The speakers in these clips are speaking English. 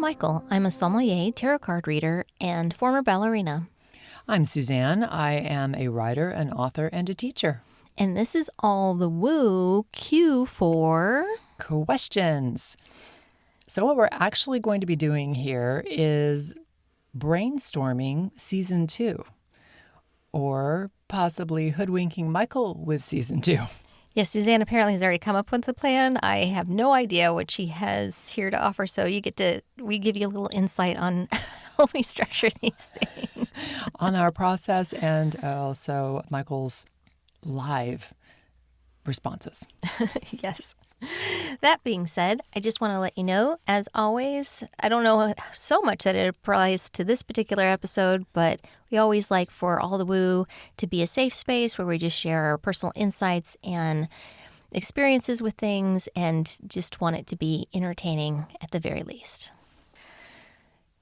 Mychal. I'm a sommelier, tarot card reader, and former ballerina. I'm Suzanne. I am a writer, an author, and a teacher. And this is All the Woo, Q for... Questions. So what we're actually going to be doing here is brainstorming season 2, or possibly hoodwinking Mychal with season 2. Yes, Suzanne apparently has already come up with the plan. I have no idea what she has here to offer, so we give you a little insight on how we structure these things. On our process and also Mychal's live responses. Yes. That being said, I just want to let you know, as always, I don't know so much that it applies to this particular episode, but we always like for All the Woo to be a safe space where we just share our personal insights and experiences with things and just want it to be entertaining at the very least.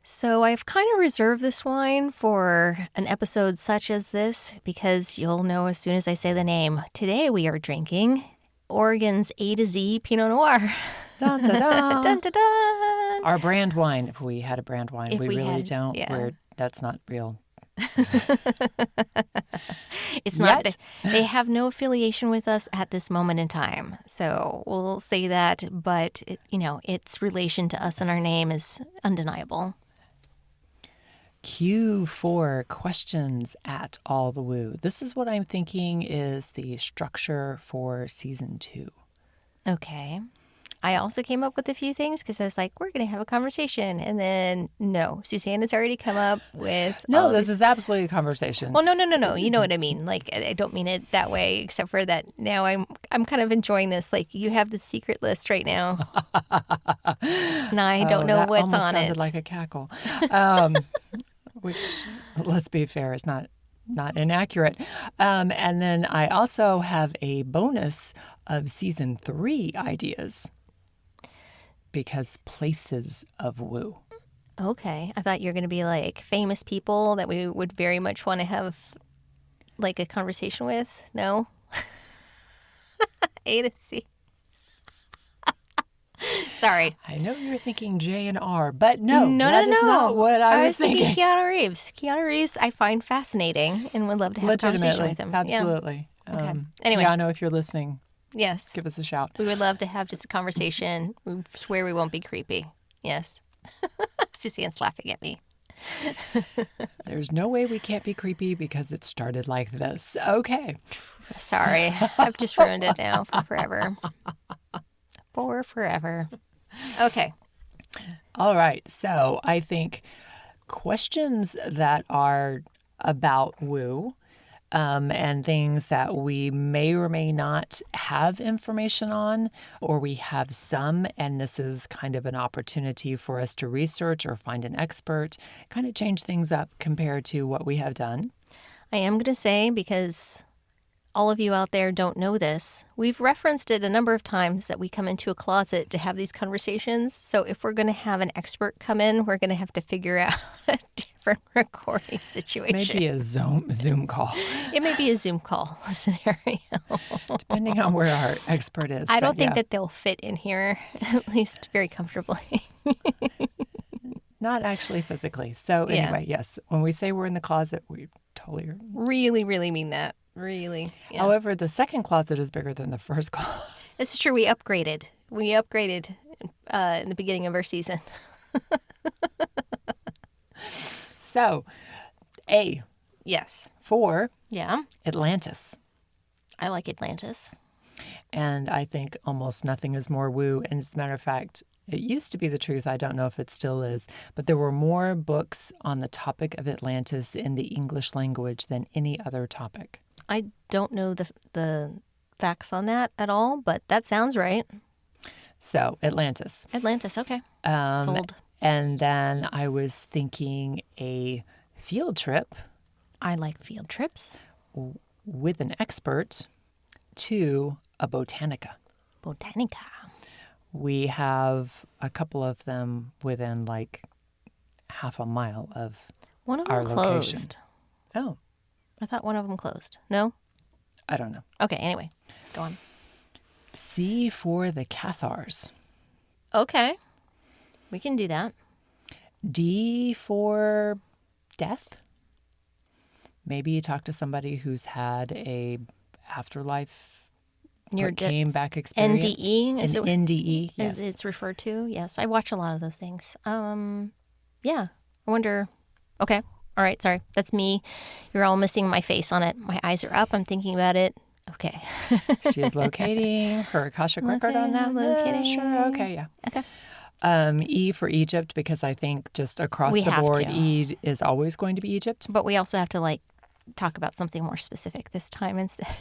So I've kind of reserved this wine for an episode such as this because you'll know as soon as I say the name. Today we are drinking Oregon's A to Z Pinot Noir. Dun, dun, dun. Dun, dun, dun. Our brand wine, if we had a brand wine. If we really had, don't. yeah. That's not real. It's not. They have no affiliation with us at this moment in time. So we'll say that, but its relation to us and our name is undeniable. Q for questions at All the Woo. This is what I'm thinking is the structure for season 2. Okay. I also came up with a few things because I was like, we're going to have a conversation. And then, no, Suzanne has already come up with... No, this is absolutely a conversation. Well, no. You know what I mean. Like, I don't mean it that way, except for that now I'm kind of enjoying this. Like, you have the secret list right now. And I don't know what's on it. Sounded like a cackle. Which, let's be fair, is not inaccurate. And then I also have a bonus of season 3 ideas because places of woo. Okay. I thought you were going to be like famous people that we would very much want to have like a conversation with. No? A to C. Sorry. I know you're thinking J and R, but no. No. Is not what I was thinking. thinking. Keanu Reeves. Keanu Reeves I find fascinating and would love to have a conversation with him. Absolutely. Yeah. Okay. Anyway. Keanu, if you're listening, yes, give us a shout. We would love to have just a conversation. We swear we won't be creepy. Yes. Suzanne's laughing at me. There's no way we can't be creepy because it started like this. Okay. Sorry. I've just ruined it now for forever. For forever. Okay. All right. So I think questions that are about woo and things that we may or may not have information on, or we have some, and this is kind of an opportunity for us to research or find an expert, kind of change things up compared to what we have done. I am going to say, because all of you out there don't know this, we've referenced it a number of times that we come into a closet to have these conversations. So if we're going to have an expert come in, we're going to have to figure out a different recording situation. This may be a Zoom call. It may be a Zoom call scenario. Depending on where our expert is. I don't think that they'll fit in here, at least very comfortably. Not actually physically. So anyway, yes, when we say we're in the closet, we totally are. Really, really mean that. Really. Yeah. However, the second closet is bigger than the first closet. This is true. We upgraded in the beginning of our season. So, A. Yes. For Yeah. Atlantis. I like Atlantis. And I think almost nothing is more woo. And as a matter of fact, it used to be the truth. I don't know if it still is. But there were more books on the topic of Atlantis in the English language than any other topic. I don't know the facts on that at all, but that sounds right. So, Atlantis. Atlantis, okay. Sold. And then I was thinking a field trip. I like field trips. With an expert to a botanica. Botanica. We have a couple of them within like half a mile of one of our them location. Closed. Oh. I thought one of them closed. No? I don't know. Okay, anyway. Go on. C for the Cathars. Okay. We can do that. D for death. Maybe you talk to somebody who's had a afterlife Near came back experience. NDE? An NDE, yes. As it's referred to, yes. I watch a lot of those things. Yeah. I wonder. Okay. All right. Sorry. That's me. You're all missing my face on it. My eyes are up. I'm thinking about it. Okay. She is locating her Akashic record on that. Locating. Sure. Okay. Yeah. Okay. E for Egypt, because I think just across We the have board, to. E is always going to be Egypt. But we also have to talk about something more specific this time instead.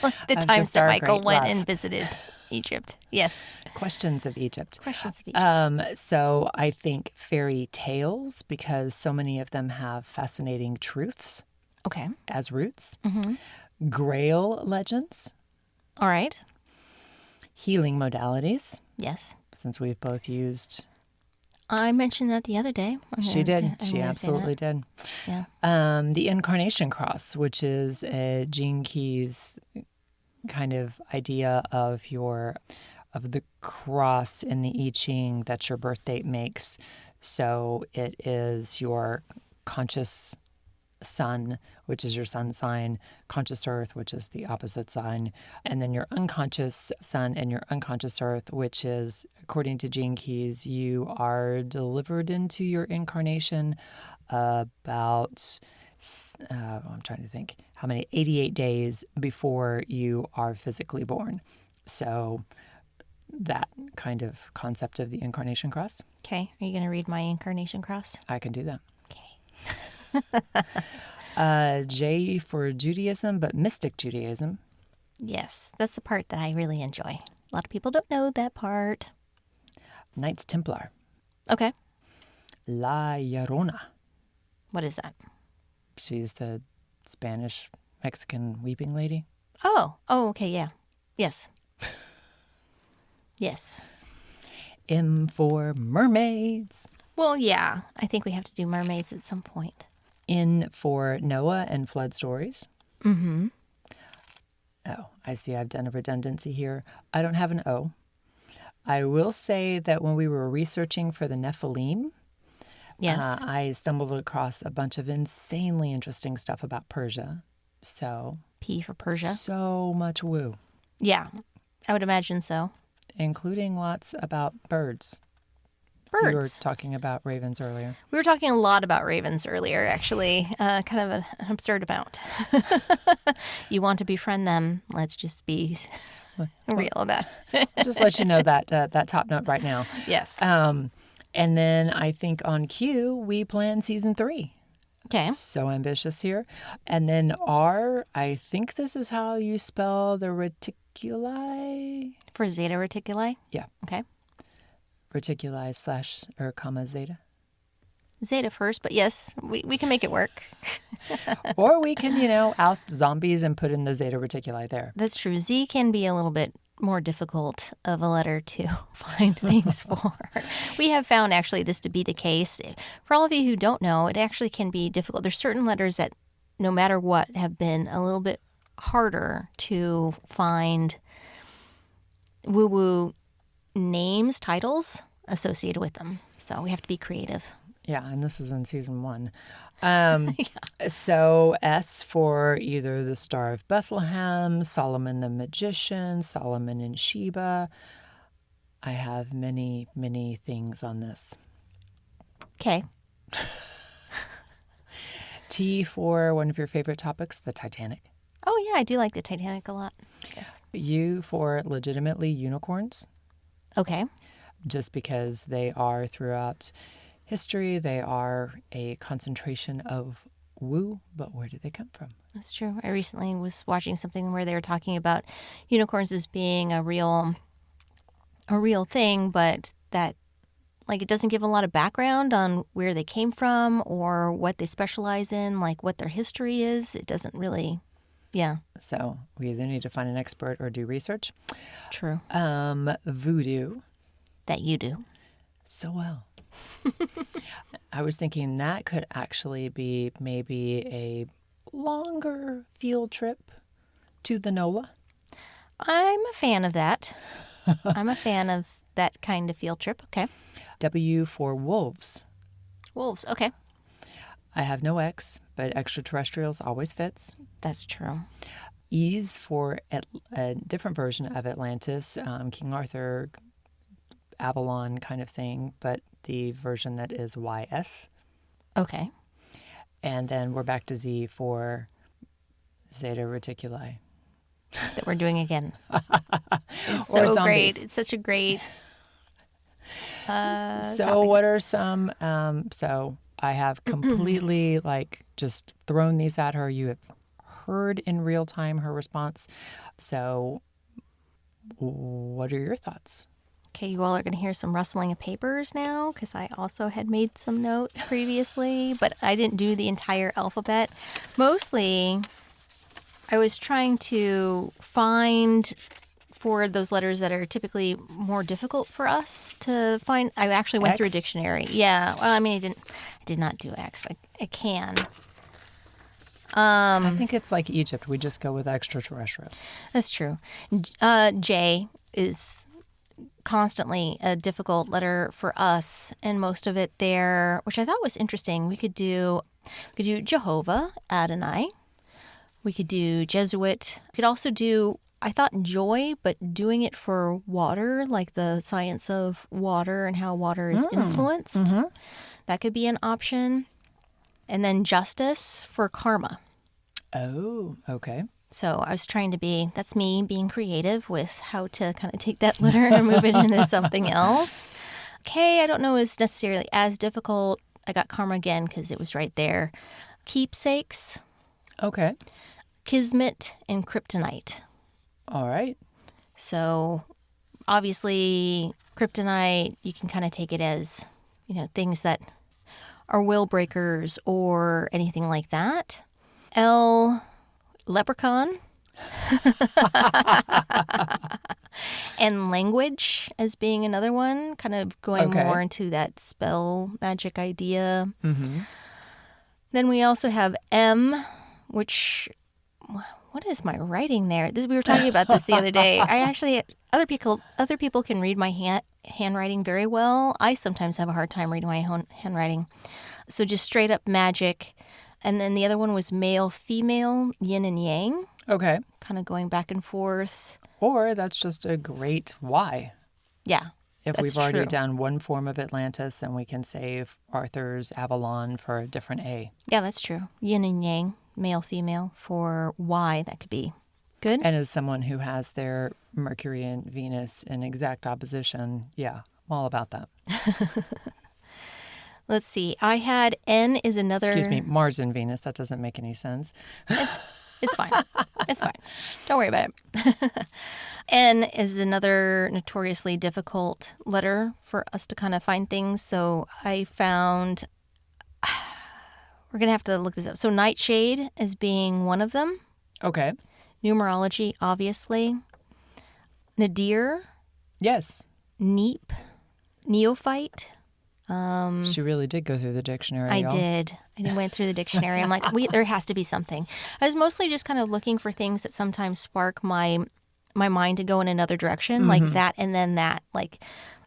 The Of times just that our Mychal great went love. and visited Egypt. Yes. Questions of Egypt. Questions of Egypt. So I think fairy tales, because so many of them have fascinating truths Okay. as roots. Mm-hmm. Grail legends, All right. healing modalities, Yes. since we've both used. I mentioned that the other day. She did. She absolutely did. Yeah. The incarnation cross, which is Gene Key's kind of idea of the cross in the I Ching that your birth date makes. So it is your conscious sun, which is your sun sign, conscious earth, which is the opposite sign, and then your unconscious sun and your unconscious earth, which is, according to Gene Keys, you are delivered into your incarnation about, I'm trying to think, how many, 88 days before you are physically born. So that kind of concept of the incarnation cross. Okay. Are you going to read my incarnation cross? I can do that. Okay. J for Judaism, but mystic Judaism. Yes. That's the part that I really enjoy. A lot of people don't know that part. Knights Templar. Okay. La Llorona. What is that? She's the Spanish Mexican weeping lady. Oh, okay. Yeah. Yes. Yes. M for mermaids. Well, yeah. I think we have to do mermaids at some point. N for Noah and flood stories. Mm-hmm. Oh, I see I've done a redundancy here. I don't have an O. I will say that when we were researching for the Nephilim, Yes. I stumbled across a bunch of insanely interesting stuff about Persia. So, P for Persia. so much woo, Yeah. I would imagine so. including lots about birds. Birds. We were talking about ravens earlier. We were talking a lot about ravens earlier, actually. Kind of an absurd amount. You want to befriend them. Let's just be real about it. Just let you know that top note right now. Yes. And then I think on Q, we plan season 3. Okay. So ambitious here. And then R, I think this is how you spell the reticuli. For Zeta Reticuli? Yeah. Okay. Reticuli / or comma zeta. Zeta first, but yes, we can make it work. Or we can, oust zombies and put in the zeta reticuli there. That's true. Z can be a little bit more difficult of a letter to find things for. We have found actually this to be the case. For all of you who don't know, it actually can be difficult. There's certain letters that, no matter what, have been a little bit harder to find woo-woo names, titles associated with them. So we have to be creative. Yeah, and this is in season 1. So S for either the Star of Bethlehem, Solomon the Magician, Solomon and Sheba. I have many, many things on this. Okay. T for one of your favorite topics, the Titanic. Oh, yeah, I do like the Titanic a lot. Yes. U for legitimately unicorns, Okay. just because they are throughout history. They are a concentration of woo, but where do they come from? That's true. I recently was watching something where they were talking about unicorns as being a real thing, but that it doesn't give a lot of background on where they came from or what they specialize in, like what their history is. It doesn't really, yeah. So we either need to find an expert or do research. True. Voodoo. That you do. So well. I was thinking that could actually be maybe a longer field trip to the NOLA. I'm a fan of that. I'm a fan of that kind of field trip. Okay. W for wolves. Wolves. Okay. I have no X, but extraterrestrials always fits. That's true. E's for a different version of Atlantis, King Arthur, Avalon kind of thing, but the version that is YS. Okay. And then we're back to Z for Zeta Reticuli. That we're doing again. It's Or so zombies. great. It's such a great So topic. what are some, so I have completely just thrown these at her. You have heard in real time her response. So what are your thoughts? Okay, you all are going to hear some rustling of papers now because I also had made some notes previously, but I didn't do the entire alphabet. Mostly, I was trying to find for those letters that are typically more difficult for us to find. I actually went through a X? dictionary. Yeah, well, I mean, I did not do X. I can. I think it's like Egypt. We just go with extraterrestrial. That's true. J is constantly a difficult letter for us, and most of it there, which I thought was interesting. We could do Jehovah, Adonai. We could do Jesuit. We could also do, I thought joy, but doing it for water, like the science of water and how water is influenced. That could be an option. And then justice for karma. Oh, okay. So I was trying to that's me being creative with how to kind of take that letter and move it into something else. Okay, I don't know is necessarily as difficult. I got karma again because it was right there. Keepsakes, Okay. kismet, and kryptonite. All right. So obviously kryptonite, you can kind of take it as, things that are will breakers or anything like that. L, leprechaun. And language as being another one, kind of going Okay. more into that spell magic idea. Mm-hmm. Then we also have M, which, what is my writing there? We were talking about this the other day. I actually, other people can read my handwriting very well. I sometimes have a hard time reading my own handwriting. So just straight up magic. And then the other one was male, female, yin and yang, Okay. kind of going back and forth. Or that's just a great Y. Yeah. If That's we've already true. done one form of Atlantis and we can save Arthur's Avalon for a different A. Yeah, that's true. Yin and yang, male, female, for Y, that could be good. And as someone who has their Mercury and Venus in exact opposition, yeah, I'm all about that. Let's see. I had N is another. Excuse me, Mars and Venus. That doesn't make any sense. It's fine. It's fine. Don't worry about it. N is another notoriously difficult letter for us to kind of find things. So I found, we're going to have to look this up. So nightshade as being one of them. Okay. Numerology, obviously. Nadir, Yes. neep, neophyte. She really did go through the dictionary. I y'all. did. I went through the dictionary. I'm like, there has to be something. I was mostly just kind of looking for things that sometimes spark my mind to go in another direction, like that and then that, like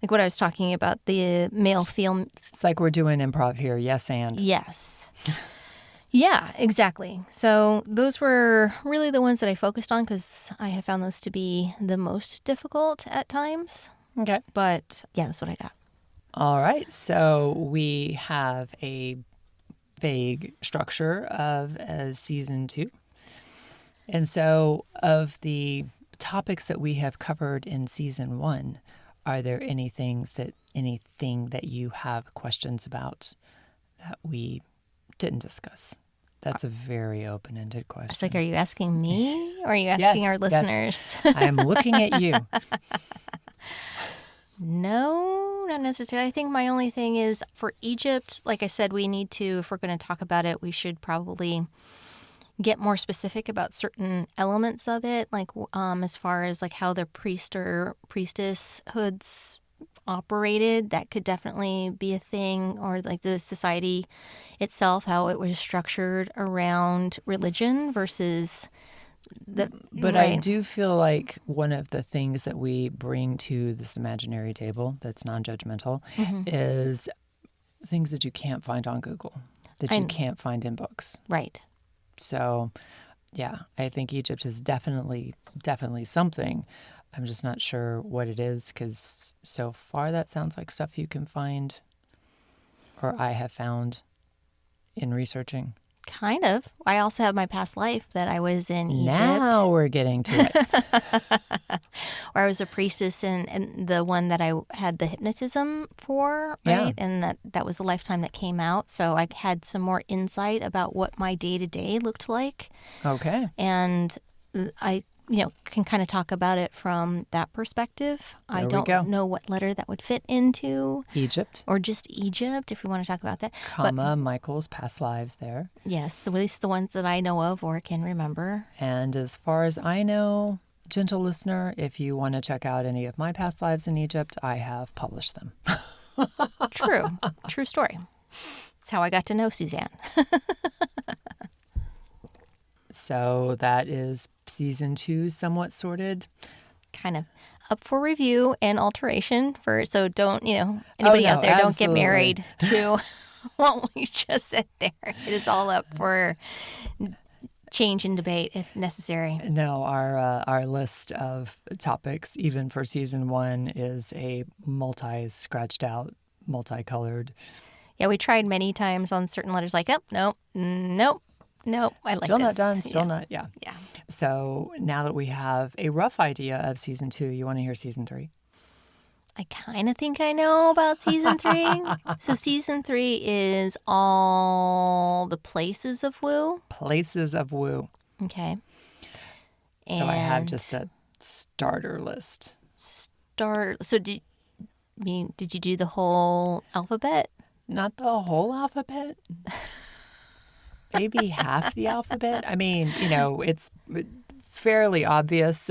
what I was talking about, the male film. It's like we're doing improv here. Yes, and. Yes. Yeah, exactly. So those were really the ones that I focused on because I have found those to be the most difficult at times. Okay. But yeah, that's what I got. All right. So we have a vague structure of season 2. And so of the topics that we have covered in season 1, are there anything that you have questions about that we didn't discuss? That's a very open-ended question. It's like, are you asking me or are you asking our listeners? Yes. I am looking at you. No, not necessarily. I think my only thing is for Egypt, like I said, we need to, if we're going to talk about it, we should probably get more specific about certain elements of it, like as far as like how the priest or priestess hoods operated. That could definitely be a thing, or like the society itself, how it was structured around religion versus But I do feel like one of the things that we bring to this imaginary table that's non-judgmental is things that you can't find on Google, that you can't find in books. Right. So, yeah, I think Egypt is definitely something. I'm just not sure what it is because so far that sounds like stuff you can find or I have found in researching. Kind of. I also have my past life that I was in Egypt. Now we're getting to it. Where I was a priestess and the one that I had the hypnotism for, Yeah. right? And that was the lifetime that came out. So I had some more insight about what my day-to-day looked like. Okay. And I can kind of talk about it from that perspective. I There we don't go. know what letter that would fit into. Egypt, Or just Egypt, if we want to talk about that. comma, Michael's past lives there. Yes, at least the ones that I know of or can remember. And as far as I know, gentle listener, if you want to check out any of my past lives in Egypt, I have published them. True. True story. That's how I got to know Suzanne. So that is season 2, somewhat sorted. Kind of up for review and alteration so don't, anybody no, out there, absolutely. don't get married to what we just said there. It is all up for change and debate if necessary. No, our list of topics, even for season 1, is a scratched out, multicolored. Yeah, we tried many times on certain letters like, oh, nope. I like this. Still not done, still not, yeah. Yeah. So now that we have a rough idea of season 2, you want to hear season 3? I kind of think I know about season 3. So season 3 is all the places of Woo. Places of Woo. Okay. So I have just a starter list. So did you do the whole alphabet? Not the whole alphabet. Maybe half the alphabet. I mean, it's fairly obvious,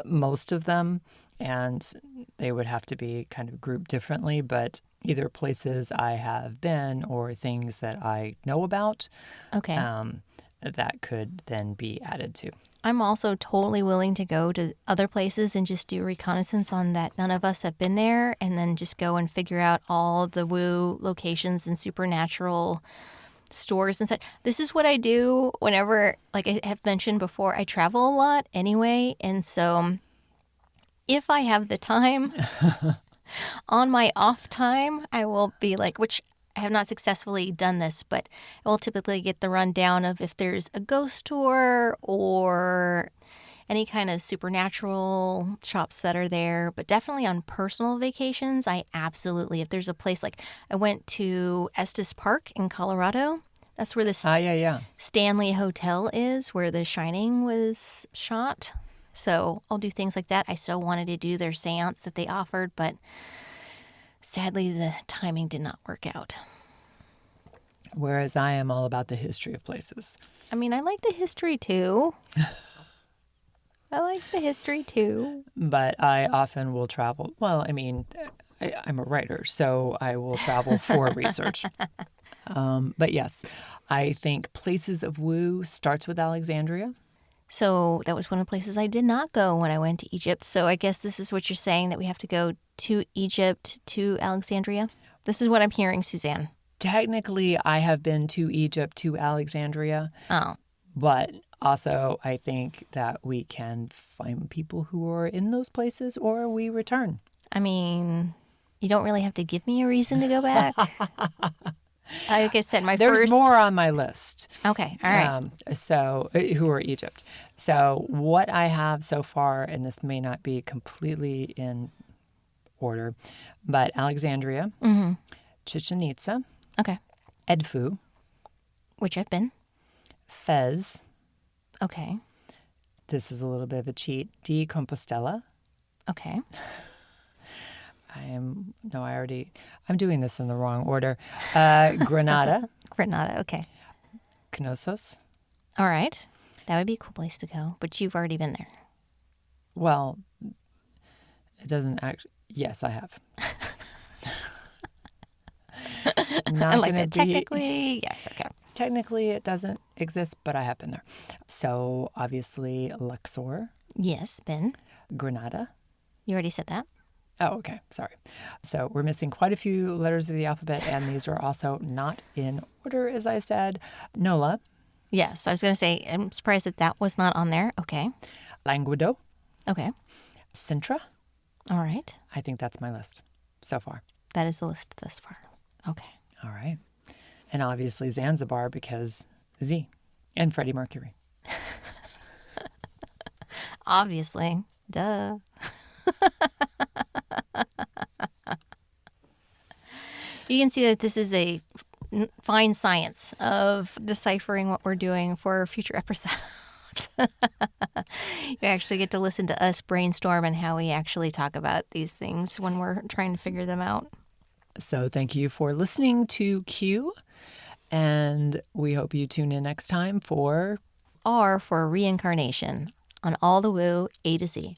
most of them, and they would have to be kind of grouped differently, but either places I have been or things that I know about. Okay. That could then be added to. I'm also totally willing to go to other places and just do reconnaissance on that none of us have been there, and then just go and figure out all the Woo locations and supernatural stores and such. This is what I do whenever, like I have mentioned before, I travel a lot anyway. And so if I have the time on my off time, I will be like, which I have not successfully done this, but I will typically get the rundown of if there's a ghost tour or any kind of supernatural shops that are there. But definitely on personal vacations, I absolutely, if there's a place like I went to Estes Park in Colorado. That's where the Stanley Hotel is, where The Shining was shot. So I'll do things like that. I so wanted to do their seance that they offered, but sadly the timing did not work out. Whereas I am all about the history of places. I mean, I like the history too. But I often will travel. Well, I mean, I'm a writer, so I will travel for research. But yes, I think Places of Woo starts with Alexandria. So that was one of the places I did not go when I went to Egypt. So I guess this is what you're saying, that we have to go to Egypt, to Alexandria? This is what I'm hearing, Suzanne. Technically, I have been to Egypt, to Alexandria. Oh. But also, I think that we can find people who are in those places or we return. I mean, you don't really have to give me a reason to go back. Like I said, There's more on my list. Okay, all right. So, who are Egypt? So, what I have so far, and this may not be completely in order, but Alexandria, Chichen Itza, okay, Edfu, which I've been, Fez. Okay. This is a little bit of a cheat. De Compostela. Okay. I'm doing this in the wrong order. Granada. Granada, okay. Knossos. All right. That would be a cool place to go, but you've already been there. Well, it doesn't actually. Yes, I have. I like that. Technically, yes, okay. Technically, it doesn't exist, but I have been there. So, obviously, Luxor. Yes, been. Granada. You already said that. Oh, okay. Sorry. So we're missing quite a few letters of the alphabet, and these are also not in order, as I said. Nola, Yes, I was going to say, I'm surprised that was not on there. Okay. Languedoc, Okay. Sintra. All right. I think that's my list so far. That is the list thus far. Okay. All right. And obviously Zanzibar because Z and Freddie Mercury. Obviously. Duh. You can see that this is a fine science of deciphering what we're doing for future episodes. You actually get to listen to us brainstorm and how we actually talk about these things when we're trying to figure them out. So thank you for listening to Q, and we hope you tune in next time for R for reincarnation on All the Woo A to Z.